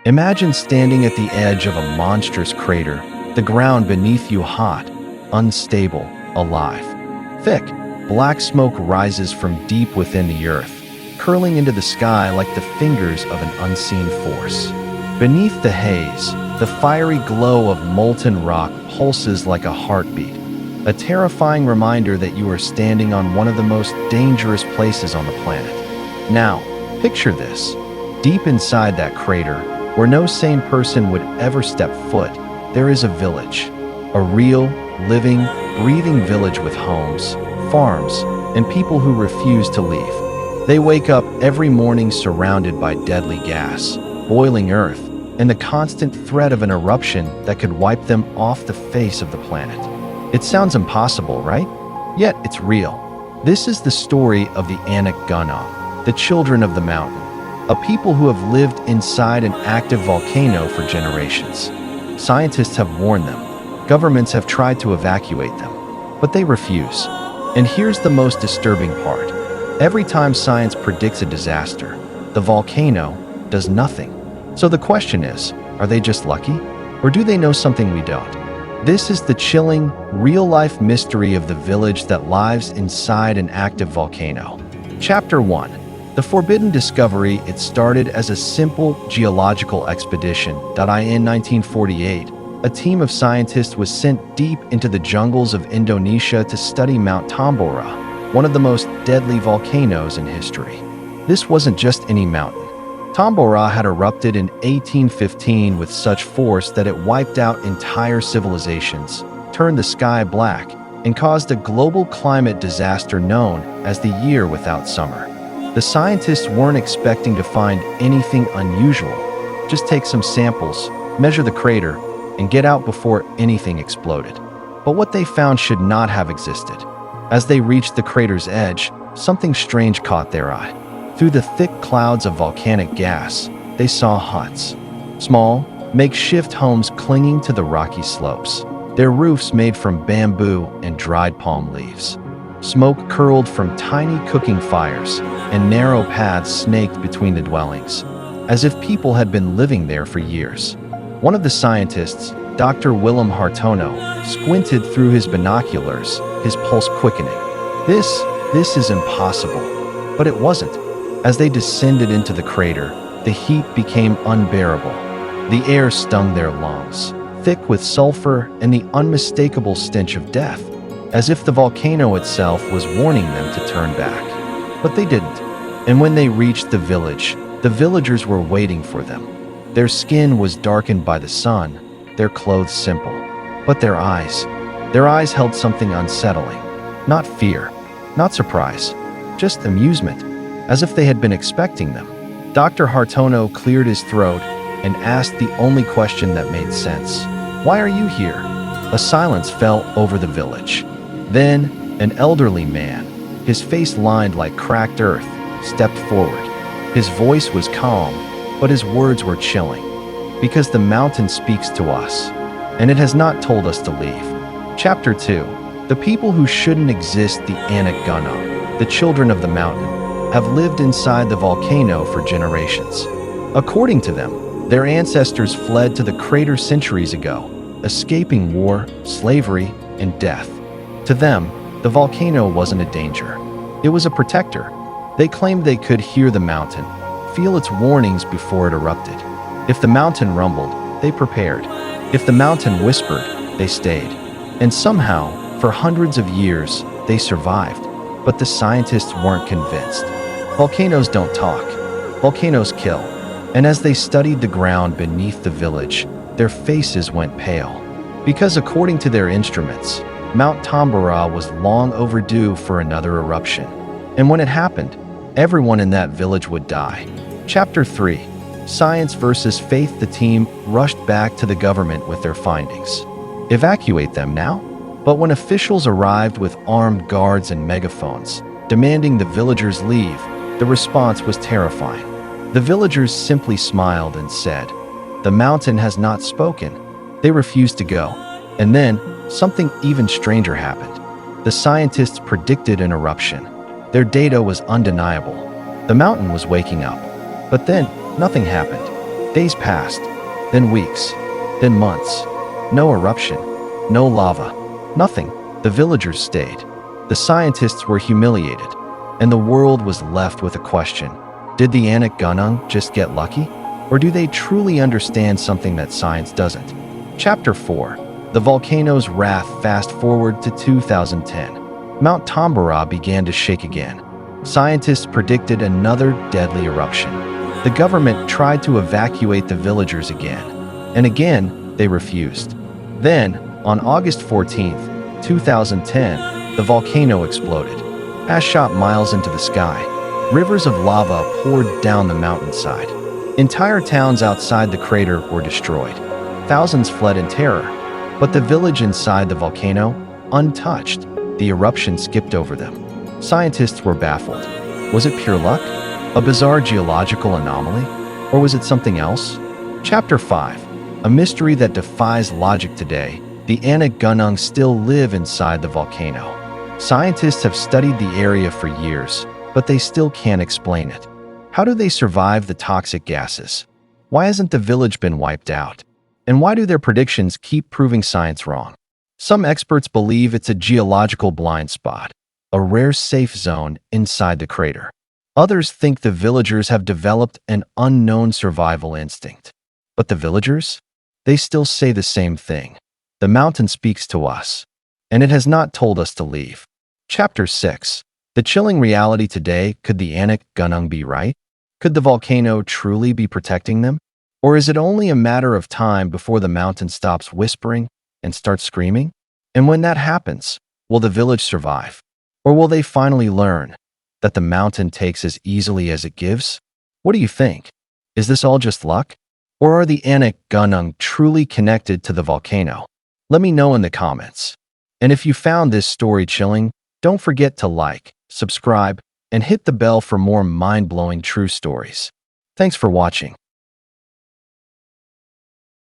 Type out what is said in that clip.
Imagine standing at the edge of a monstrous crater, the ground beneath you hot, unstable, alive. Thick, black smoke rises from deep within the earth, curling into the sky like the fingers of an unseen force. Beneath the haze, the fiery glow of molten rock pulses like a heartbeat, a terrifying reminder that you are standing on one of the most dangerous places on the planet. Now, picture this. Deep inside that crater, where no sane person would ever step foot, there is a village. A real, living, breathing village with homes, farms, and people who refuse to leave. They wake up every morning surrounded by deadly gas, boiling earth, and the constant threat of an eruption that could wipe them off the face of the planet. It sounds impossible, right? Yet it's real. This is the story of the Anak Gunung, the children of the mountain, a people who have lived inside an active volcano for generations. Scientists have warned them. Governments have tried to evacuate them, but they refuse. And here's the most disturbing part. Every time science predicts a disaster, the volcano does nothing. So the question is, are they just lucky? Or do they know something we don't? This is the chilling, real-life mystery of the village that lives inside an active volcano. Chapter 1. The Forbidden Discovery. It started as a simple geological expedition. In 1948, a team of scientists was sent deep into the jungles of Indonesia to study Mount Tambora, one of the most deadly volcanoes in history. This wasn't just any mountain. Tambora had erupted in 1815 with such force that it wiped out entire civilizations, turned the sky black, and caused a global climate disaster known as the Year Without Summer. The scientists weren't expecting to find anything unusual. Just take some samples, measure the crater, and get out before anything exploded. But what they found should not have existed. As they reached the crater's edge, something strange caught their eye. Through the thick clouds of volcanic gas, they saw huts. Small, makeshift homes clinging to the rocky slopes, their roofs made from bamboo and dried palm leaves. Smoke curled from tiny cooking fires, and narrow paths snaked between the dwellings, as if people had been living there for years. One of the scientists, Dr. Willem Hartono, squinted through his binoculars, his pulse quickening. This is impossible. But it wasn't. As they descended into the crater, the heat became unbearable. The air stung their lungs, thick with sulfur and the unmistakable stench of death, as if the volcano itself was warning them to turn back. But they didn't. And when they reached the village, the villagers were waiting for them. Their skin was darkened by the sun, their clothes simple. But their eyes held something unsettling. Not fear, not surprise, just amusement, as if they had been expecting them. Dr. Hartono cleared his throat and asked the only question that made sense. "Why are you here?" A silence fell over the village. Then, an elderly man, his face lined like cracked earth, stepped forward. His voice was calm, but his words were chilling. "Because the mountain speaks to us, and it has not told us to leave." Chapter 2. The people who shouldn't exist. The Anak Gunung, the children of the mountain, have lived inside the volcano for generations. According to them, their ancestors fled to the crater centuries ago, escaping war, slavery, and death. To them, the volcano wasn't a danger. It was a protector. They claimed they could hear the mountain, feel its warnings before it erupted. If the mountain rumbled, they prepared. If the mountain whispered, they stayed. And somehow, for hundreds of years, they survived. But the scientists weren't convinced. Volcanoes don't talk. Volcanoes kill. And as they studied the ground beneath the village, their faces went pale. Because according to their instruments, Mount Tambora was long overdue for another eruption. And when it happened, everyone in that village would die. Chapter 3. Science versus faith. The team rushed back to the government with their findings. Evacuate them now? But when officials arrived with armed guards and megaphones, demanding the villagers leave, the response was terrifying. The villagers simply smiled and said, "The mountain has not spoken." They refused to go. And then, something even stranger happened. The scientists predicted an eruption. Their data was undeniable. The mountain was waking up. But then, nothing happened. Days passed, then weeks, then months. No eruption, no lava, nothing. The villagers stayed. The scientists were humiliated, and the world was left with a question. Did the Anak Gunung just get lucky? Or do they truly understand something that science doesn't? Chapter 4. The volcano's wrath. Fast forward to 2010. Mount Tambora began to shake again. Scientists predicted another deadly eruption. The government tried to evacuate the villagers again, and again they refused. Then, on August 14th, 2010, the volcano exploded. Ash shot miles into the sky. Rivers of lava poured down the mountainside. Entire towns outside the crater were destroyed. Thousands fled in terror, but the village inside the volcano, untouched. The eruption skipped over them. Scientists were baffled. Was it pure luck? A bizarre geological anomaly? Or was it something else? Chapter 5. A mystery that defies logic today. The Anak Gunung still live inside the volcano. Scientists have studied the area for years, but they still can't explain it. How do they survive the toxic gases? Why hasn't the village been wiped out? And why do their predictions keep proving science wrong? Some experts believe it's a geological blind spot, a rare safe zone inside the crater. Others think the villagers have developed an unknown survival instinct. But the villagers? They still say the same thing. The mountain speaks to us, and it has not told us to leave. Chapter 6. The chilling reality today. Could the Anak Gunung be right? Could the volcano truly be protecting them? Or is it only a matter of time before the mountain stops whispering and starts screaming? And when that happens, will the village survive? Or will they finally learn that the mountain takes as easily as it gives? What do you think? Is this all just luck? Or are the Anak Gunung truly connected to the volcano? Let me know in the comments. And if you found this story chilling, don't forget to like, subscribe, and hit the bell for more mind-blowing true stories. Thanks for watching.